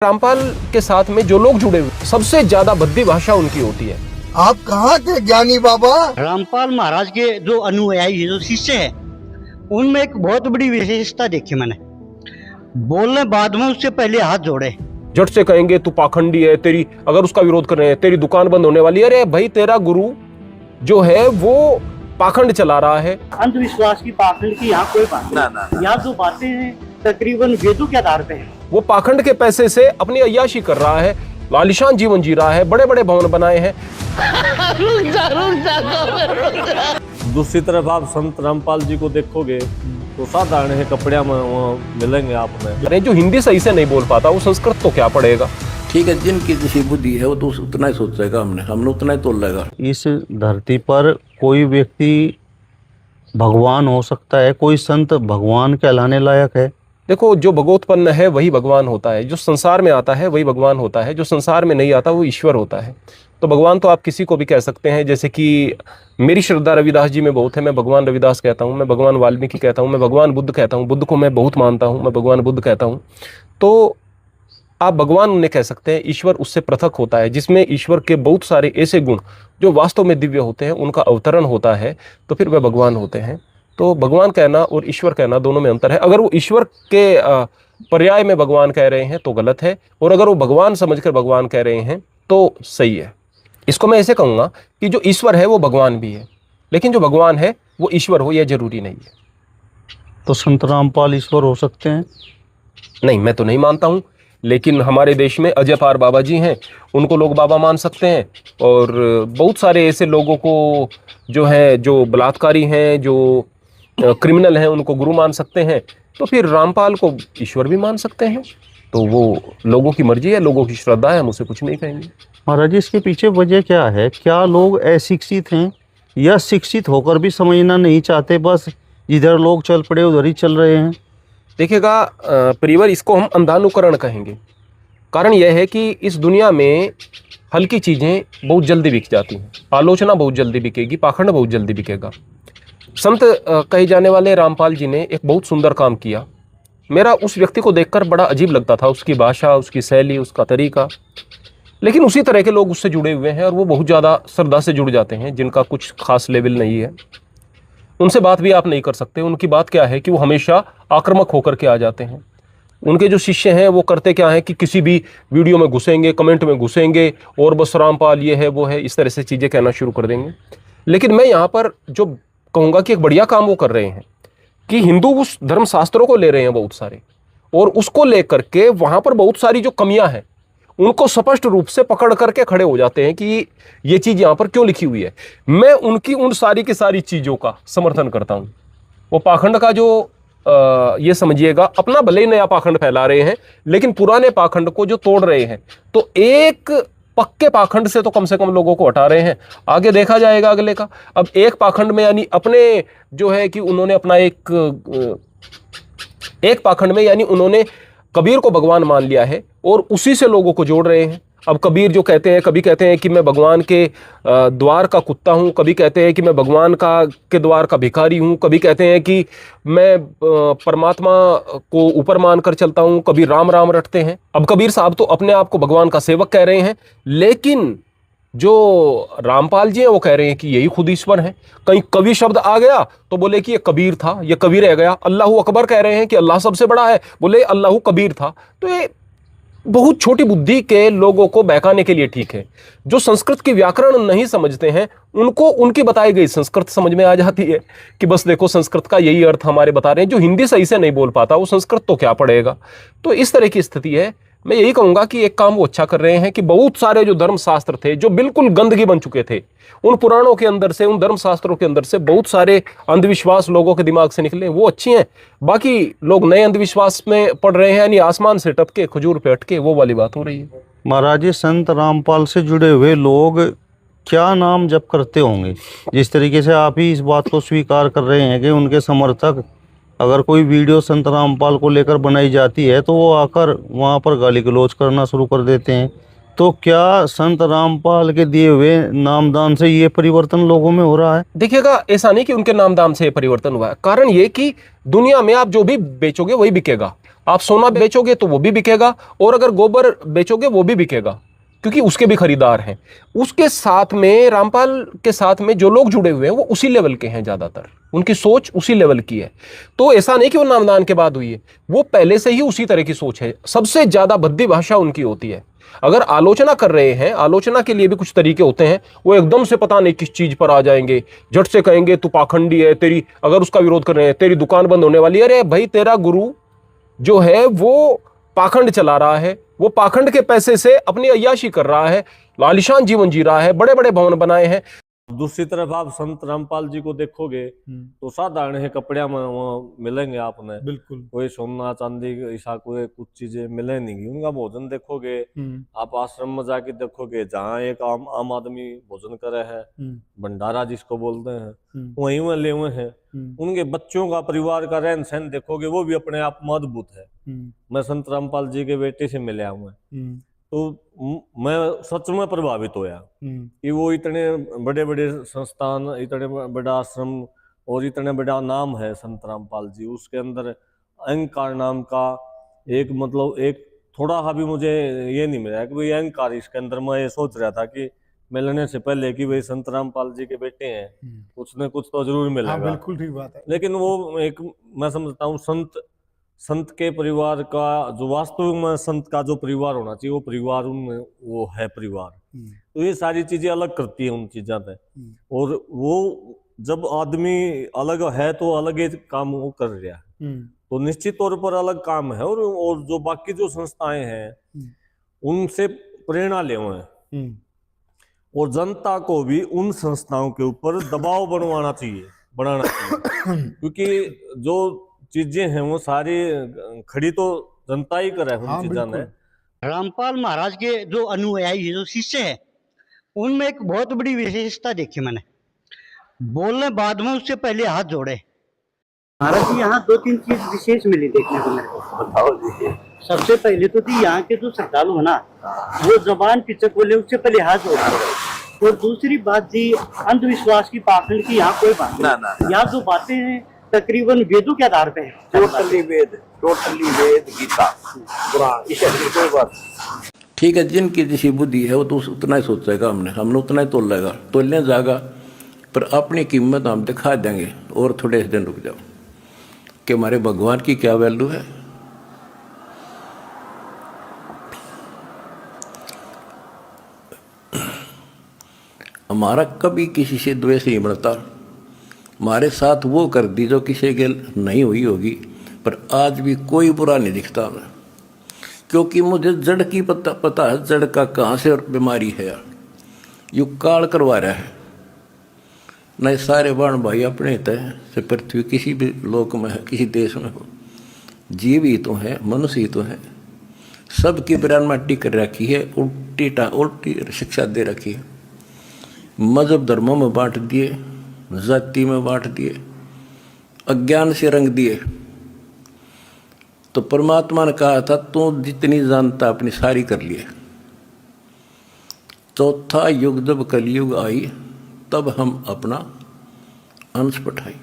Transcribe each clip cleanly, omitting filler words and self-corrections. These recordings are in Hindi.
रामपाल के साथ में जो लोग जुड़े हुए सबसे ज्यादा भद्दी भाषा उनकी होती है। आप कहाँ के ज्ञानी बाबा? रामपाल महाराज के जो अनुयायी जो शिष्य है उनमें एक बहुत बड़ी विशेषता देखी मैंने। बोलने बाद में उससे पहले हाथ जोड़े, झट से कहेंगे तू पाखंडी है, तेरी अगर उसका विरोध कर रहे हैं तेरी दुकान बंद होने वाली है। अरे भाई तेरा गुरु जो है वो पाखंड चला रहा है। अंधविश्वास की पाखंड की यहाँ कोई बात नहीं। यहाँ जो बातें हैं तकरीबन वेदों के आधार पे है। वो पाखंड के पैसे से अपनी अय्याशी कर रहा है, आलिशान जीवन जी रहा है, बड़े बड़े भवन बनाए हैं। दूसरी तरफ आप संत रामपाल जी को देखोगे तो साधारण है कपड़े में मिलेंगे आप में। अरे जो हिंदी सही से नहीं बोल पाता वो संस्कृत तो क्या पढ़ेगा। ठीक है, जिनकी जैसी बुद्धि है वो तो उतना ही सोचेगा, हमने उतना ही तोल लेगा। इस धरती पर कोई व्यक्ति भगवान हो सकता है, कोई संत भगवान कहलाने लायक है। देखो जो भगवोत्पन्न है वही भगवान होता है, जो संसार में आता है वही भगवान होता है, जो संसार में नहीं आता वो ईश्वर होता है। तो भगवान तो आप किसी को भी कह सकते हैं, जैसे कि मेरी श्रद्धा रविदास जी में बहुत है, मैं भगवान रविदास कहता हूँ, मैं भगवान वाल्मीकि कहता हूँ, मैं भगवान बुद्ध कहता हूँ, बुद्ध को मैं बहुत मानता हूँ, मैं भगवान बुद्ध कहता हूँ। तो आप भगवान उन्हें कह सकते हैं। ईश्वर उससे पृथक होता है, जिसमें ईश्वर के बहुत सारे ऐसे गुण जो वास्तव में दिव्य होते हैं उनका अवतरण होता है, तो फिर वे भगवान होते हैं। तो भगवान कहना और ईश्वर कहना दोनों में अंतर है। अगर वो ईश्वर के पर्याय में भगवान कह रहे हैं तो गलत है, और अगर वो भगवान समझकर भगवान कह रहे हैं तो सही है। इसको मैं ऐसे कहूँगा कि जो ईश्वर है वो भगवान भी है, लेकिन जो भगवान है वो ईश्वर हो यह जरूरी नहीं है। तो संत रामपाल ईश्वर हो सकते हैं? नहीं, मैं तो नहीं मानता हूँ, लेकिन हमारे देश में अजय पार बाबा जी हैं, उनको लोग बाबा मान सकते हैं। और बहुत सारे ऐसे लोगों को जो है, जो बलात्कारी हैं, जो क्रिमिनल हैं, उनको गुरु मान सकते हैं। तो फिर रामपाल को ईश्वर भी मान सकते हैं। तो वो लोगों की मर्जी है, लोगों की श्रद्धा है, हम उसे कुछ नहीं कहेंगे। महाराज इसके पीछे वजह क्या है? क्या लोग अशिक्षित हैं या शिक्षित होकर भी समझना नहीं चाहते, बस जिधर लोग चल पड़े उधर ही चल रहे हैं? देखिएगा परिवार, इसको हम अंधानुकरण कहेंगे। कारण यह है कि इस दुनिया में हल्की चीज़ें बहुत जल्दी बिक जाती हैं, आलोचना बहुत जल्दी बिकेगी, पाखंड बहुत जल्दी बिकेगा। संत कहे जाने वाले रामपाल जी ने एक बहुत सुंदर काम किया। मेरा उस व्यक्ति को देखकर बड़ा अजीब लगता था, उसकी भाषा, उसकी शैली, उसका तरीका। लेकिन उसी तरह के लोग उससे जुड़े हुए हैं और वो बहुत ज़्यादा श्रद्धा से जुड़ जाते हैं, जिनका कुछ खास लेवल नहीं है। उनसे बात भी आप नहीं कर सकते। उनकी बात क्या है कि वो हमेशा आक्रामक होकर के आ जाते हैं। उनके जो शिष्य हैं वो करते क्या है कि किसी भी वीडियो में घुसेंगे, कमेंट में घुसेंगे और बस रामपाल ये है वो है, इस तरह से चीज़ें कहना शुरू कर देंगे। लेकिन मैं यहाँ पर जो कहूँगा कि एक बढ़िया काम वो कर रहे हैं कि हिंदू उस धर्मशास्त्रों को ले रहे हैं बहुत सारे, और उसको लेकर के वहाँ पर बहुत सारी जो कमियां हैं उनको स्पष्ट रूप से पकड़ करके खड़े हो जाते हैं कि ये चीज़ यहाँ पर क्यों लिखी हुई है। मैं उनकी उन सारी की सारी चीज़ों का समर्थन करता हूँ। वो पाखंड का जो ये समझिएगा, अपना भले ही नया पाखंड फैला रहे हैं, लेकिन पुराने पाखंड को जो तोड़ रहे हैं, तो एक पक्के पाखंड से तो कम से कम लोगों को हटा रहे हैं। आगे देखा जाएगा अगले का। अब एक पाखंड में यानी अपने जो है कि उन्होंने अपना एक पाखंड में यानी उन्होंने कबीर को भगवान मान लिया है और उसी से लोगों को जोड़ रहे हैं। अब कबीर जो कहते हैं, कभी कहते हैं कि मैं भगवान के द्वार का कुत्ता हूँ, कभी कहते हैं कि मैं भगवान के द्वार का भिखारी हूँ, कभी कहते हैं कि मैं परमात्मा को ऊपर मानकर चलता हूँ, कभी राम राम रटते हैं। अब कबीर साहब तो अपने आप को भगवान का सेवक कह रहे हैं, लेकिन जो रामपाल जी हैं वो कह रहे हैं कि यही खुद ईश्वर है। कहीं कवि शब्द आ गया तो बोले कि ये कबीर था, ये कबीर रह गया। अल्लाह अकबर कह रहे हैं कि अल्लाह सबसे बड़ा है, बोले अल्लाह कबीर था। तो ये बहुत छोटी बुद्धि के लोगों को बहकाने के लिए ठीक है। जो संस्कृत की व्याकरण नहीं समझते हैं उनको उनकी बताई गई संस्कृत समझ में आ जाती है कि बस देखो संस्कृत का यही अर्थ हमारे बता रहे हैं। जो हिंदी सही से नहीं बोल पाता वो संस्कृत तो क्या पढ़ेगा। तो इस तरह की स्थिति है। मैं यही कहूँगा कि एक काम वो अच्छा कर रहे हैं कि बहुत सारे जो धर्मशास्त्र थे जो बिल्कुल गंदगी बन चुके थे, उन पुराणों के अंदर से, उन धर्मशास्त्रों के अंदर से बहुत सारे अंधविश्वास लोगों के दिमाग से निकले, वो अच्छी हैं। बाकी लोग नए अंधविश्वास में पड़ रहे हैं, यानी आसमान से टपके खजूर पे अटके, वो वाली बात हो रही है। महाराज जी संत रामपाल से जुड़े हुए लोग क्या नाम जप करते होंगे? जिस तरीके से आप ही इस बात को स्वीकार कर रहे हैं कि उनके समर्थक, अगर कोई वीडियो संत रामपाल को लेकर बनाई जाती है तो वो आकर वहाँ पर गाली गलौज करना शुरू कर देते हैं। तो क्या संत रामपाल के दिए हुए नामदान से ये परिवर्तन लोगों में हो रहा है? देखिएगा, ऐसा नहीं कि उनके नामदान से परिवर्तन हुआ है। कारण ये कि दुनिया में आप जो भी बेचोगे वही बिकेगा। आप सोना बेचोगे तो वो भी बिकेगा, और अगर गोबर बेचोगे वो भी बिकेगा, क्योंकि उसके भी खरीदार हैं। उसके साथ में, रामपाल के साथ में जो लोग जुड़े हुए हैं वो उसी लेवल के हैं, ज्यादातर उनकी सोच उसी लेवल की है। तो ऐसा नहीं कि वो नामदान के बाद हुई है, वो पहले से ही उसी तरह की सोच है। सबसे ज्यादा भद्दी भाषा उनकी होती है। अगर आलोचना कर रहे हैं, आलोचना के लिए भी कुछ तरीके होते हैं। वो एकदम से पता नहीं किस चीज पर आ जाएंगे, झट से कहेंगे तू पाखंडी है, तेरी, अगर उसका विरोध कर रहे हैं, तेरी दुकान बंद होने वाली है। अरे भाई, तेरा गुरु जो है वो पाखंड चला रहा है, वो पाखंड के पैसे से अपनी अय्याशी कर रहा है, आलिशान जीवन जी रहा है, बड़े बड़े भवन बनाए हैं। दूसरी तरफ आप संत रामपाल जी को देखोगे तो साधारण है कपड़े में वहाँ मिलेंगे आपने, बिल्कुल। कोई सोना चांदी ऐसा कोई कुछ चीजें मिले नहीं। उनका भोजन देखोगे, आप आश्रम में जाके देखोगे जहाँ एक आम आदमी भोजन करे है, भंडारा जिसको बोलते हैं, वहीं में ले हुए हैं। उनके बच्चों का, परिवार का रहन सहन देखोगे, वो भी अपने आप में अद्भुत है। मैं संत रामपाल जी के बेटे से मिला हूँ, तो मैं सच में प्रभावित होया कि वो इतने बड़े बड़े संस्थान, इतने बड़ा आश्रम और इतने बड़ा नाम है संत रामपाल जी, उसके अंदर अहंकार नाम का एक, मतलब एक थोड़ा सा भी मुझे ये नहीं मिला कि भाई अहंकार इसके अंदर। मैं ये सोच रहा था कि मिलने से पहले कि भाई संत रामपाल जी के बेटे हैं, कुछ न कुछ तो जरूर मिलेगा। हाँ, बिल्कुल ठीक बात है। लेकिन वो एक, मैं समझता हूँ संत के परिवार का, जो वास्तविक में संत का जो परिवार होना चाहिए, वो परिवार उनमें वो है परिवार। तो ये सारी चीजें अलग करती है उन चीजों से। और वो जब आदमी अलग है तो अलग ही काम वो कर रहा है, तो निश्चित तौर पर अलग काम है। और जो बाकी जो संस्थाएं हैं उनसे प्रेरणा ले हुए हैं, और जनता को भी उन संस्थाओं के ऊपर दबाव बनाना चाहिए क्योंकि जो चीजें हैं वो सारी खड़ी तो जनता ही करे उन चीजों ने। रामपाल महाराज के जो अनुयायी है, जो शिष्य है, उनमें एक बहुत बड़ी विशेषता देखी मैंने। बोलने बाद में उससे पहले हाथ जोड़े। महाराज जी, यहाँ दो तीन चीज विशेष मिली देखने को मेरे को। बताओ जी। सबसे पहले तो थी यहाँ के जो श्रद्धालु है ना, वो जबान पिचक बोले उससे पहले हाथ जोड़े। और दूसरी बात जी, अंधविश्वास की, पाखंड की यहाँ कोई बात नहीं। यहाँ जो बातें हैं तकरीबन वेदों के आधार पे है। टोटली वेद गीता कुरान, इसे कोई बात। ठीक है, जिनकी जैसी बुद्धि है वो तो उतना ही सोचेगा। हमने उतना ही तोलेगा, तोलने जाएगा, पर अपनी कीमत हम दिखा देंगे। और थोड़े दिन रुक जाओ कि हमारे भगवान की क्या वैल्यू है। हमारा कभी किसी से द्वेष नहीं बढ़ता। हमारे साथ वो कर दी जो किसी के नहीं हुई होगी, पर आज भी कोई बुरा नहीं दिखता हमें, क्योंकि मुझे जड़ की पता है, जड़ का कहाँ से और बीमारी है। यू काल करवा रहा है। नहीं, सारे बाण भाई अपने हित है से पृथ्वी किसी भी लोक में है, किसी देश में हो, जीव ही तो है, मनुष्य ही तो है। सबकी ब्रान माटी कर रखी है, उल्टी शिक्षा दे रखी है। मजहब धर्मों में बांट दिए, जाति में बांट दिए, अज्ञान से रंग दिए। तो परमात्मा ने कहा था तू जितनी जानता अपनी सारी कर लिए। चौथा युग जब कलयुग आई, तब हम अपना अंश पठाई।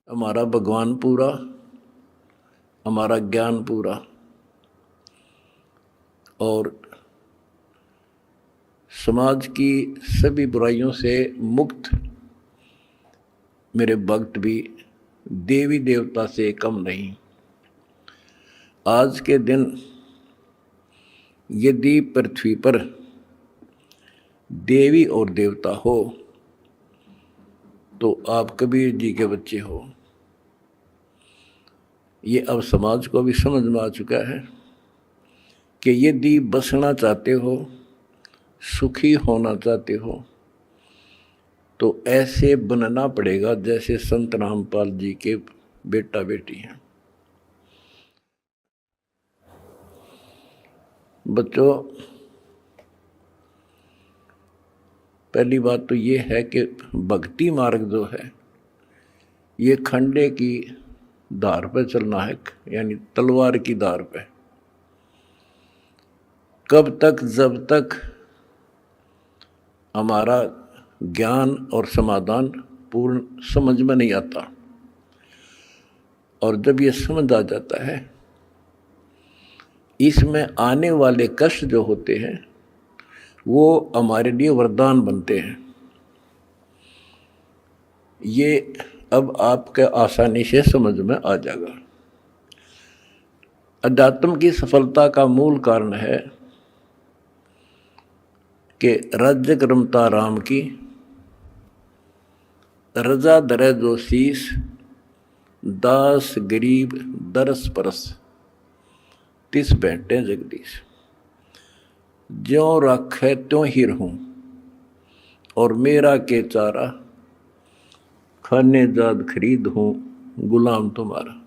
हमारा भगवान पूरा, हमारा ज्ञान पूरा, और समाज की सभी बुराइयों से मुक्त मेरे भक्त भी देवी देवता से कम नहीं। आज के दिन यदि पृथ्वी पर देवी और देवता हो तो आप कबीर जी के बच्चे हो। ये अब समाज को भी समझ में आ चुका है कि यदि बसना चाहते हो, सुखी होना चाहते हो, तो ऐसे बनना पड़ेगा जैसे संत रामपाल जी के बेटा बेटी हैं। बच्चों, पहली बात तो ये है कि भक्ति मार्ग जो है ये खंडे की धार पर चलना है, यानी तलवार की धार पे। कब तक? जब तक हमारा ज्ञान और समाधान पूर्ण समझ में नहीं आता। और जब ये समझ आ जाता है इसमें आने वाले कष्ट जो होते हैं वो हमारे लिए वरदान बनते हैं। ये अब आपके आसानी से समझ में आ जाएगा। अध्यात्म की सफलता का मूल कारण है कि राज्य क्रमता राम की, रजा दरे जो शीस, दास गरीब दरस परस, तिस बैठे जगदीश। ज्यों राखे त्यों ही रहूं, और मेरा के चारा, खाने जाद खरीद हूं, गुलाम तुम्हारा।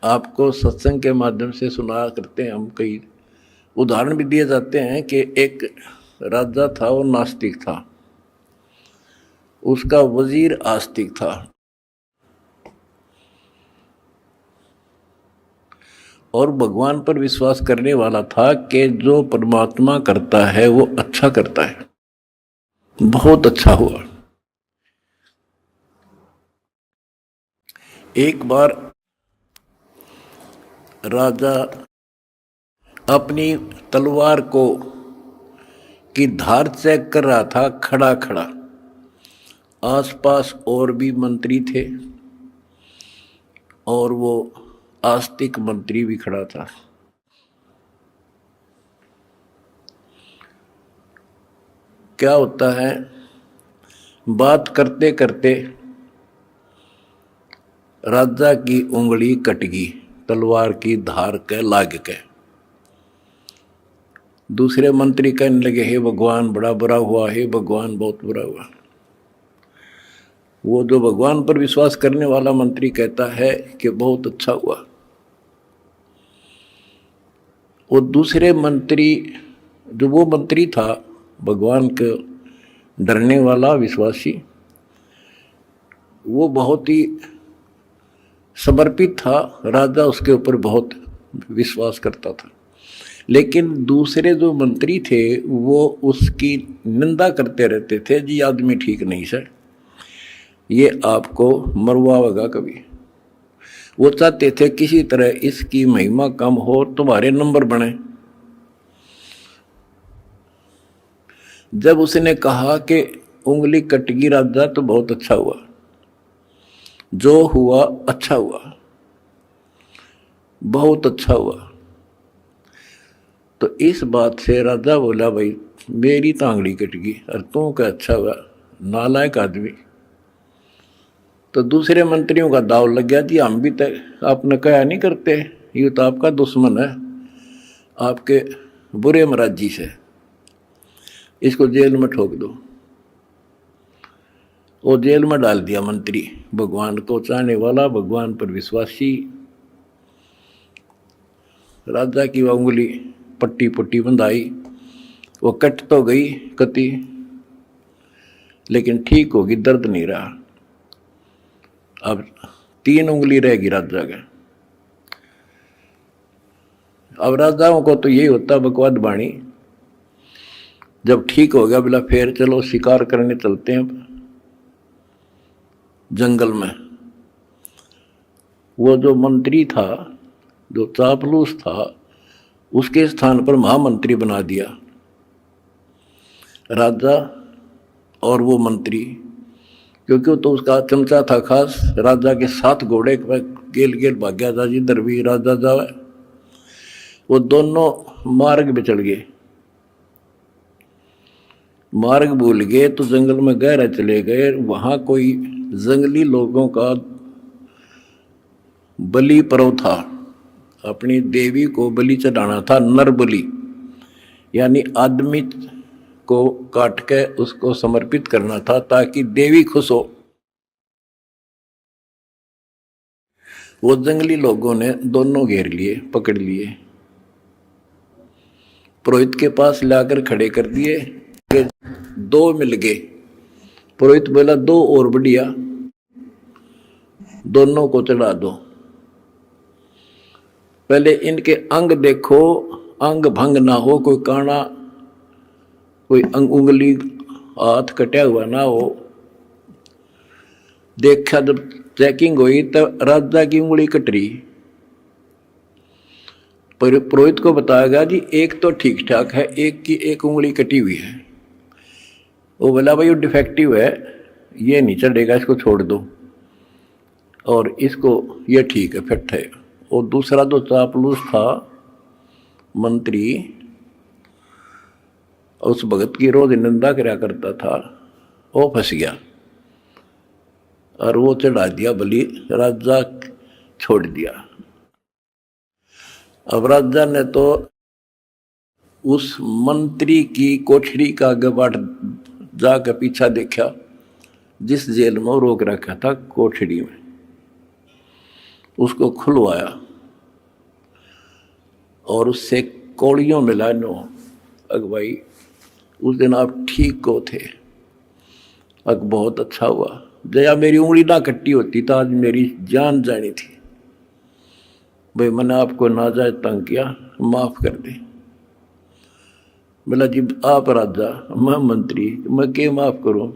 आपको सत्संग के माध्यम से सुना करते हैं हम, कई उदाहरण भी दिए जाते हैं कि एक राजा था, वो नास्तिक था, उसका वजीर आस्तिक था। और भगवान पर विश्वास करने वाला था कि जो परमात्मा करता है वो अच्छा करता है। बहुत अच्छा हुआ। एक बार राजा अपनी तलवार को की धार चेक कर रहा था, खड़ा खड़ा। आसपास और भी मंत्री थे और वो आस्तिक मंत्री भी खड़ा था। क्या होता है, बात करते करते राजा की उंगली कट गई तलवार की धार के लाग के। दूसरे मंत्री कहने लगे, हे भगवान बड़ा बुरा हुआ, हे भगवान बहुत बुरा हुआ। वो जो भगवान पर विश्वास करने वाला मंत्री कहता है कि बहुत अच्छा हुआ। वो दूसरे मंत्री, जो वो मंत्री था भगवान के डरने वाला विश्वासी, वो बहुत ही समर्पित था। राजा उसके ऊपर बहुत विश्वास करता था। लेकिन दूसरे जो मंत्री थे वो उसकी निंदा करते रहते थे, जी आदमी ठीक नहीं सर, ये आपको मरवाएगा कभी। वो चाहते थे किसी तरह इसकी महिमा कम हो, तुम्हारे नंबर बने। जब उसने कहा कि उंगली कटगी राजा तो बहुत अच्छा हुआ, जो हुआ अच्छा हुआ, बहुत अच्छा हुआ। तो इस बात से राजा बोला, भाई मेरी तांगड़ी कट गई और तू क्या अच्छा हुआ, नालायक आदमी। तो दूसरे मंत्रियों का दाव लग गया, जी हम भी तो आपने कहा नहीं करते, ये तो आपका दुश्मन है, आपके बुरे मराजी से, इसको जेल में ठोक दो। वो जेल में डाल दिया मंत्री, भगवान को चाहने वाला, भगवान पर विश्वासी। राजा की उंगली पट्टी पट्टी बंधाई, वो कट तो गई कति, लेकिन ठीक होगी, दर्द नहीं रहा। अब 3 उंगली रहेगी राजा का। अब राजाओं को तो यही होता बकवाद बाणी, जब ठीक हो गया बोला फिर चलो शिकार करने चलते हैं जंगल में। वो जो मंत्री था, जो चापलूस था, उसके स्थान पर महामंत्री बना दिया राजा। और वो मंत्री, क्योंकि वो तो उसका चमचा था खास, राजा के 7 घोड़े गेल गेल भाग्या था, जिधर भी राजा जावे। वो दोनों मार्ग पे चढ़ गए, मार्ग भूल गए तो जंगल में गहरा चले गए। वहां कोई जंगली लोगों का बलि पर्व था, अपनी देवी को बलि चढ़ाना था, नर बलि, यानी आदमी को काट के उसको समर्पित करना था ताकि देवी खुश हो। वो जंगली लोगों ने दोनों घेर लिए, पकड़ लिए, पुरोहित के पास लाकर खड़े कर दिए। 2 मिल गए। पुरोहित बोला 2 और बढ़िया, दोनों को चढ़ा दो। पहले इनके अंग देखो, अंग भंग ना हो, कोई काना, कोई उंगली हाथ कटा हुआ ना हो। देखा जब चेकिंग हुई तो राजा की उंगली कट रही, पुरोहित को बताया गया जी एक तो ठीक ठाक है, एक की एक उंगली कटी हुई है। वो बोला भाई वो डिफेक्टिव है, ये नहीं चढ़ेगा, इसको छोड़ दो, और इसको ये ठीक है, फिट है। और दूसरा जो चापलूस था मंत्री, उस भगत की रोज निंदा करा करता था, वो फंस गया और वो चढ़ा दिया बलि, राजा छोड़ दिया। अब राजा ने तो उस मंत्री की कोठरी का गबाट जाकर पीछा देखा, जिस जेल में वो रोक रखा था कोठरी में, उसको खुलवाया और उससे कौड़ियों मिलानो, अग भाई उस दिन आप ठीक को थे, अग बहुत अच्छा हुआ, जया मेरी उंगली ना कट्टी होती तो आज मेरी जान जानी थी। भाई मैंने आपको नाजायज तंग किया, माफ कर दे। बोला जी आप राजा, मैं मंत्री, मैं क्या माफ करूं।